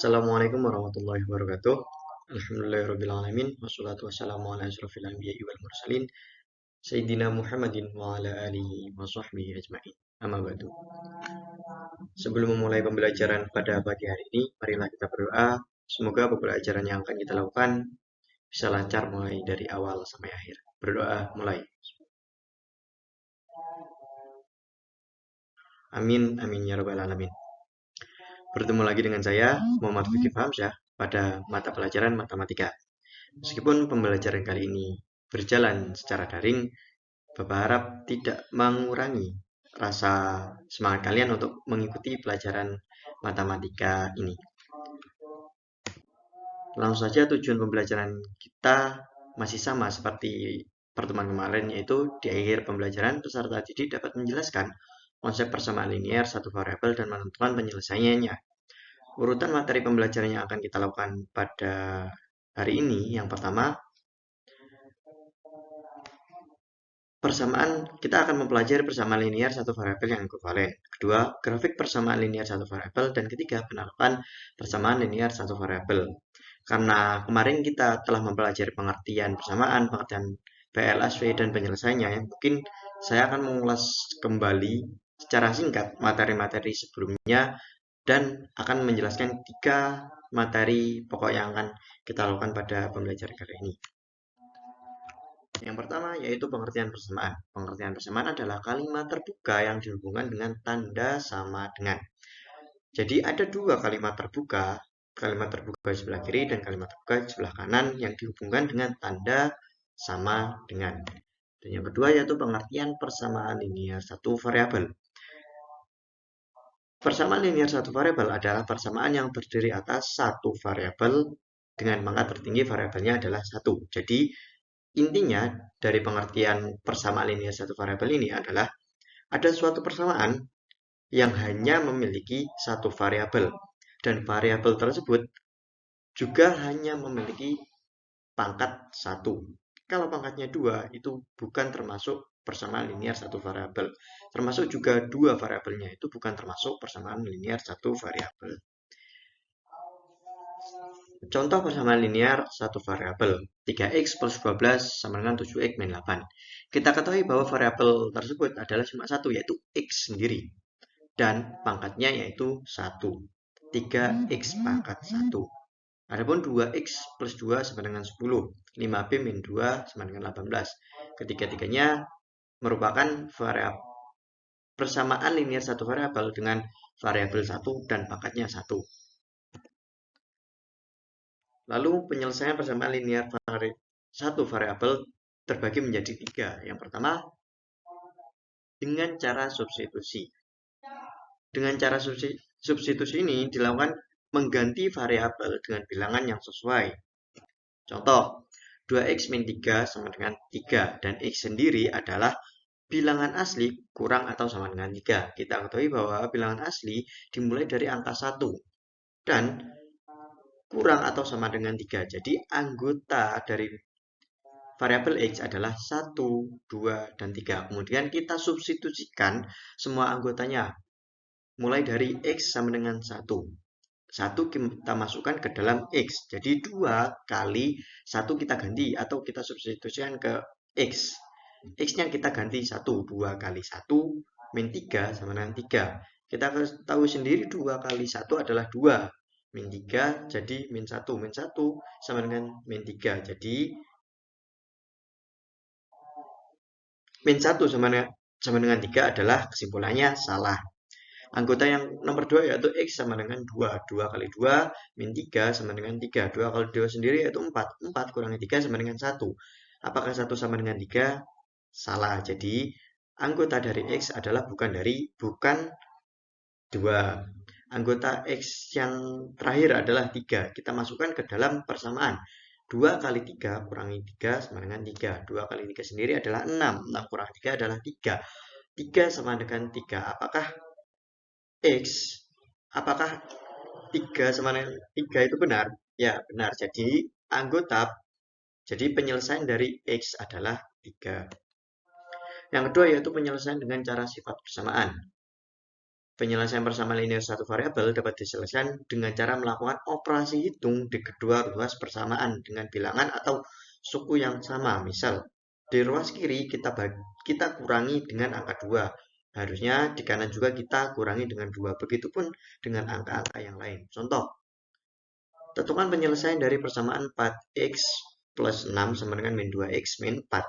Assalamualaikum warahmatullahi wabarakatuh. Alhamdulillahirrabbilalamin. Wassalatu wassalamu ala asrafil anbiya'i wal mursalin. Sayyidina Muhammadin wa ala alihi wa sahbihi ajma'in. Amma ba'du. Sebelum memulai pembelajaran pada pagi hari ini, marilah kita berdoa. Semoga pembelajaran yang akan kita lakukan bisa lancar mulai dari awal sampai akhir. Berdoa mulai. Amin, amin ya rabbal alamin. Bertemu lagi dengan saya, Muhammad Fikri Hamzah, pada mata pelajaran matematika. Meskipun pembelajaran kali ini berjalan secara daring, Bapak harap tidak mengurangi rasa semangat kalian untuk mengikuti pelajaran matematika ini. Langsung saja tujuan pembelajaran kita masih sama seperti pertemuan kemarin, yaitu di akhir pembelajaran peserta didik dapat menjelaskan konsep persamaan linear satu variabel dan menentukan penyelesaiannya. Urutan materi pembelajaran yang akan kita lakukan pada hari ini, yang pertama, kita akan mempelajari persamaan linear satu variabel yang ekuivalen. Kedua, grafik persamaan linear satu variabel. Dan ketiga, penerapan persamaan linear satu variabel. Karena kemarin kita telah mempelajari pengertian persamaan, pengertian PLSV, dan penyelesaiannya, mungkin saya akan mengulas kembali secara singkat materi-materi sebelumnya dan akan menjelaskan 3 materi pokok yang akan kita lakukan pada pembelajaran kali ini. Yang pertama yaitu pengertian persamaan. Pengertian persamaan adalah kalimat terbuka yang dihubungkan dengan tanda sama dengan. Jadi ada 2 kalimat terbuka di sebelah kiri dan kalimat terbuka di sebelah kanan yang dihubungkan dengan tanda sama dengan. Dan yang kedua yaitu pengertian persamaan linear satu variabel. Persamaan linear satu variabel adalah persamaan yang terdiri atas satu variabel dengan pangkat tertinggi variabelnya adalah 1. Jadi intinya dari pengertian persamaan linear satu variabel ini adalah ada suatu persamaan yang hanya memiliki satu variabel dan variabel tersebut juga hanya memiliki pangkat 1. Kalau pangkatnya 2 itu bukan termasuk persamaan linear satu variabel. Termasuk juga 2 variabelnya itu bukan termasuk persamaan linear satu variabel. Contoh persamaan linear satu variabel 3x plus 12 sama dengan 7x min 8. Kita ketahui bahwa variabel tersebut adalah cuma satu, yaitu x sendiri. Dan pangkatnya yaitu 1. 3x pangkat 1. Adapun 2x plus 2 sama dengan 10. 5b min 2 sama dengan 18. Ketiga-tiganya merupakan variabel persamaan linear satu variabel dengan variabel 1 dan pangkatnya 1. Lalu penyelesaian persamaan linear satu variabel terbagi menjadi 3. Yang pertama, dengan cara substitusi. Dengan cara substitusi ini dilakukan mengganti variabel dengan bilangan yang sesuai. Contoh, 2x min 3 sama dengan 3 dan x sendiri adalah bilangan asli kurang atau sama dengan 3. Kita ketahui bahwa bilangan asli dimulai dari angka 1 dan kurang atau sama dengan 3. Jadi anggota dari variabel x adalah 1, 2, dan 3. Kemudian kita substitusikan semua anggotanya. Mulai dari x sama dengan 1. 1 kita masukkan ke dalam x. Jadi 2 kali 1 kita ganti atau kita substitusikan ke x. X-nya kita ganti 1. 2 kali 1 min 3 sama dengan 3. Kita tahu sendiri 2 kali 1 adalah 2. Min 3 jadi min 1. Min 1 sama dengan min 3. Jadi min 1 sama dengan 3 adalah kesimpulannya salah. Anggota yang nomor 2 yaitu x sama dengan 2. 2 kali 2 min 3 sama dengan 3. 2 kali 2 sendiri yaitu 4. 4 kurangi 3 sama dengan 1. Apakah 1 sama dengan 3? Salah. Jadi anggota dari x adalah bukan 2. Anggota x yang terakhir adalah 3. Kita masukkan ke dalam persamaan. 2 kali 3 kurangi 3 sama dengan 3. 2 kali 3 sendiri adalah 6. 6 kurangi 3 adalah 3. 3 sama dengan 3. Apakah 3 sama dengan 3 itu benar? Ya, benar. Jadi penyelesaian dari x adalah 3. Yang kedua yaitu penyelesaian dengan cara sifat persamaan. Penyelesaian persamaan linear satu variabel dapat diselesaikan dengan cara melakukan operasi hitung di kedua ruas persamaan dengan bilangan atau suku yang sama. Misal, di ruas kiri kita kurangi dengan angka 2. Harusnya di kanan juga kita kurangi dengan 2. Begitupun dengan angka-angka yang lain. Contoh, tentukan penyelesaian dari persamaan 4x plus 6 sama dengan min 2x min 4.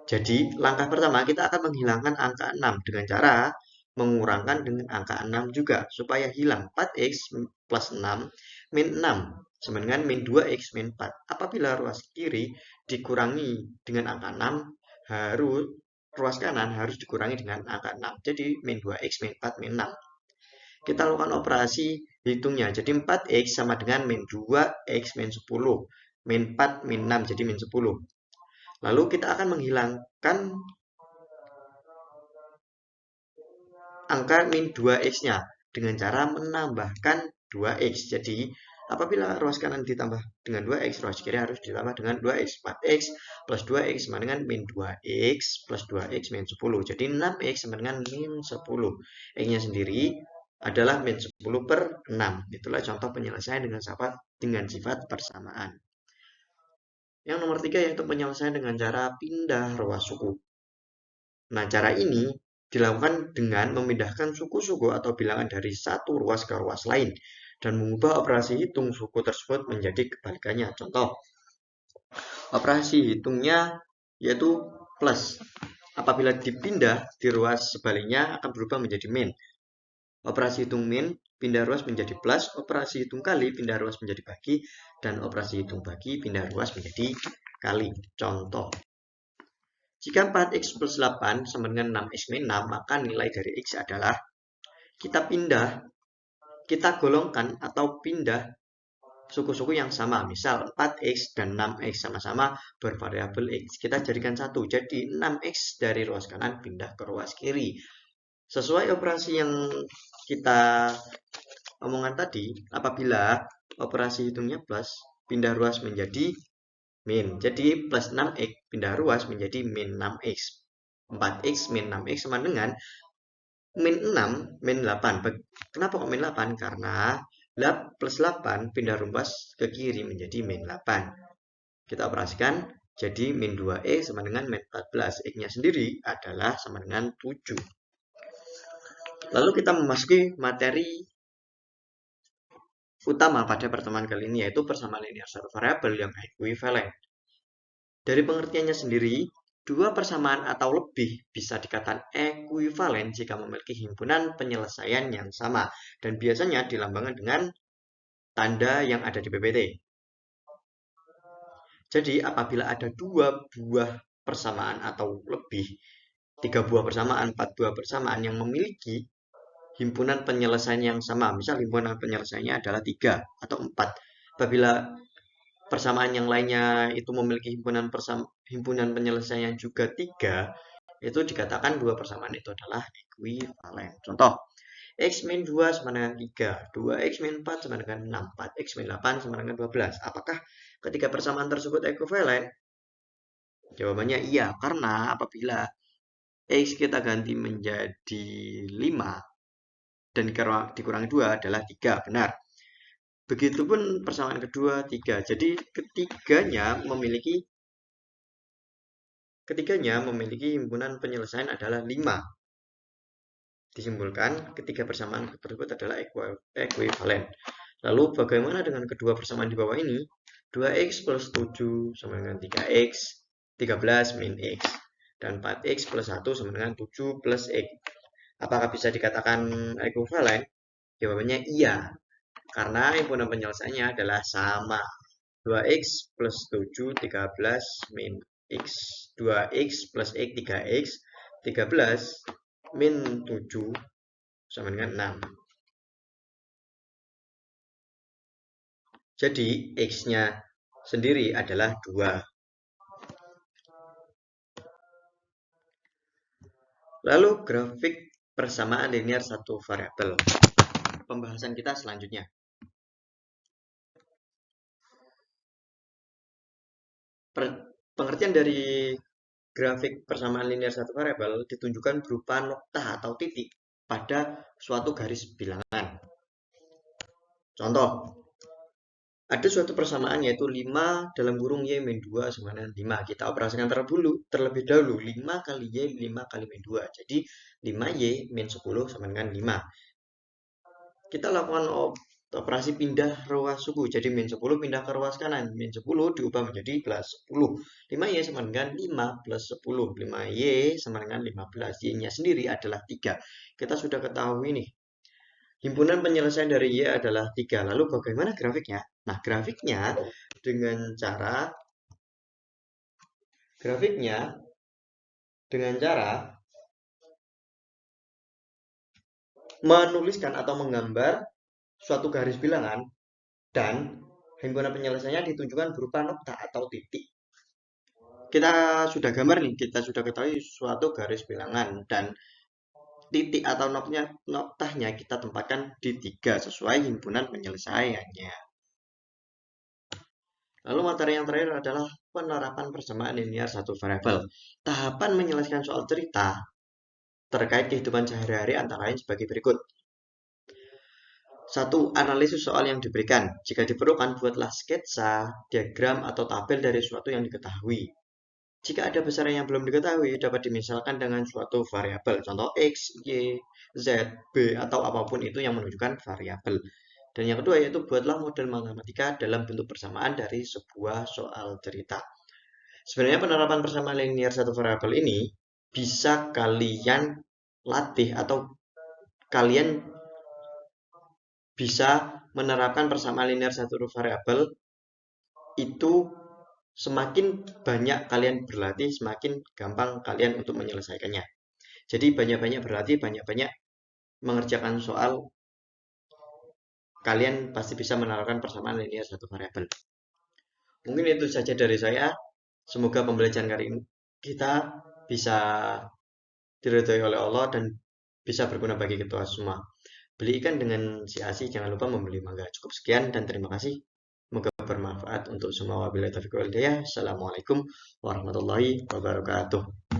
Jadi, langkah pertama kita akan menghilangkan angka 6 dengan cara mengurangkan dengan angka 6 juga, supaya hilang 4x plus 6 min 6 sama dengan min 2x min 4. Apabila ruas kiri dikurangi dengan angka 6, ruas kanan harus dikurangi dengan angka 6. Jadi, min 2x min 4 min 6. Kita lakukan operasi hitungnya. Jadi 4x sama dengan min 2x min 10. Min 4 min 6 jadi min 10. Lalu kita akan menghilangkan angka min 2x-nya dengan cara menambahkan 2x. Jadi apabila ruas kanan ditambah dengan 2x, ruas kiri harus ditambah dengan 2x. 4x plus 2x sama dengan min 2x plus 2x min 10. Jadi 6x sama dengan min 10. X-nya sendiri adalah min 10 per 6. Itulah contoh penyelesaian dengan sifat persamaan. Yang nomor 3 yaitu penyelesaian dengan cara pindah ruas suku. Nah, cara ini dilakukan dengan memindahkan suku-suku atau bilangan dari satu ruas ke ruas lain dan mengubah operasi hitung suku tersebut menjadi kebalikannya. Contoh, operasi hitungnya yaitu plus. Apabila dipindah di ruas sebaliknya akan berubah menjadi min. Operasi hitung min pindah ruas menjadi plus, operasi hitung kali pindah ruas menjadi bagi, dan operasi hitung bagi pindah ruas menjadi kali. Contoh, jika 4x plus 8 sama dengan 6x min 6, maka nilai dari x adalah kita golongkan atau pindah suku-suku yang sama. Misal 4x dan 6x sama-sama bervariabel x. Kita jadikan satu. Jadi 6x dari ruas kanan pindah ke ruas kiri. Sesuai operasi yang kita omongan tadi, apabila operasi hitungnya plus, pindah ruas menjadi min. Jadi plus 6x pindah ruas menjadi min 6x. 4x min 6x sama dengan min 6 min 8. Kenapa kok min 8? Karena plus 8 pindah ruas ke kiri menjadi min 8. Kita operasikan jadi min 2x sama dengan min 14. X-nya sendiri adalah sama dengan 7. Lalu kita memasuki materi utama pada pertemuan kali ini, yaitu persamaan linear satu variabel yang ekuivalen. Dari pengertiannya sendiri, dua persamaan atau lebih bisa dikatakan ekuivalen jika memiliki himpunan penyelesaian yang sama, dan biasanya dilambangkan dengan tanda yang ada di PPT. Jadi, apabila ada dua buah persamaan atau lebih, 3 buah persamaan, 4 buah persamaan yang memiliki himpunan penyelesaian yang sama. Misal himpunan penyelesaiannya adalah 3 atau 4. Apabila persamaan yang lainnya itu memiliki himpunan penyelesaian juga 3, itu dikatakan dua persamaan itu adalah ekuivalen. Contoh, x min 2 sama dengan 3, 2x min 4 sama dengan 6, 4x min 8 sama dengan 12. Apakah ketika persamaan tersebut ekuivalen? Jawabannya iya, karena apabila x kita ganti menjadi 5 dan dikurangi 2 adalah 3, benar. Begitupun persamaan kedua 3. Jadi ketiganya memiliki himpunan penyelesaian adalah 5. Disimpulkan ketiga persamaan tersebut adalah ekuivalen. Lalu bagaimana dengan kedua persamaan di bawah ini? 2x plus 7 sama dengan 3x, 13 min x, dan 4x plus 1 sama dengan 7 plus x. Apakah bisa dikatakan ekuivalen? Jawabannya iya, karena himpunan penyelesaiannya adalah sama. 2x plus 7, 13 min x. 2x plus x, 3x. 13 min 7 sama dengan 6. Jadi, x-nya sendiri adalah 2. Lalu, grafik persamaan linear satu variabel. Pembahasan kita selanjutnya. Pengertian dari grafik persamaan linear satu variabel ditunjukkan berupa noktah atau titik pada suatu garis bilangan. Contoh, ada suatu persamaan yaitu 5 dalam kurung Y min 2 sama dengan 5. Kita operasikan terlebih dahulu. 5 kali Y, 5 kali min 2. Jadi 5Y min 10 sama dengan 5. Kita lakukan operasi pindah ruas suku. Jadi min 10 pindah ke ruas kanan. Min 10 diubah menjadi plus 10. 5Y sama dengan 5 plus 10. 5Y sama dengan 15. Y-nya sendiri adalah 3. Kita sudah ketahui nih. Himpunan penyelesaian dari Y adalah 3. Lalu bagaimana grafiknya? Nah, grafiknya dengan cara menuliskan atau menggambar suatu garis bilangan dan himpunan penyelesaiannya ditunjukkan berupa noktah atau titik. Kita sudah gambar nih, kita sudah ketahui suatu garis bilangan dan titik atau noktahnya kita tempatkan di 3 sesuai himpunan penyelesaiannya. Lalu materi yang terakhir adalah penerapan persamaan linear satu variabel. Tahapan menyelesaikan soal cerita terkait kehidupan sehari-hari antara lain sebagai berikut. 1. Analisis soal yang diberikan. Jika diperlukan, buatlah sketsa, diagram, atau tabel dari suatu yang diketahui. Jika ada besaran yang belum diketahui, dapat dimisalkan dengan suatu variabel, contoh X, Y, Z, B, atau apapun itu yang menunjukkan variabel. Dan yang kedua yaitu buatlah model matematika dalam bentuk persamaan dari sebuah soal cerita. Sebenarnya penerapan persamaan linear satu variabel ini bisa kalian latih atau kalian bisa menerapkan persamaan linear satu variabel itu semakin banyak kalian berlatih, semakin gampang kalian untuk menyelesaikannya. Jadi banyak-banyak berlatih, banyak-banyak mengerjakan soal, kalian pasti bisa menerapkan persamaan linear satu variabel. Mungkin itu saja dari saya. Semoga pembelajaran kali ini kita bisa diridhoi oleh Allah dan bisa berguna bagi kita semua. Beli ikan dengan si Asi, jangan lupa membeli mangga. Cukup sekian dan terima kasih. Semoga bermanfaat untuk semua. Wabillahi taufiq wal hidayah. Assalamualaikum warahmatullahi wabarakatuh.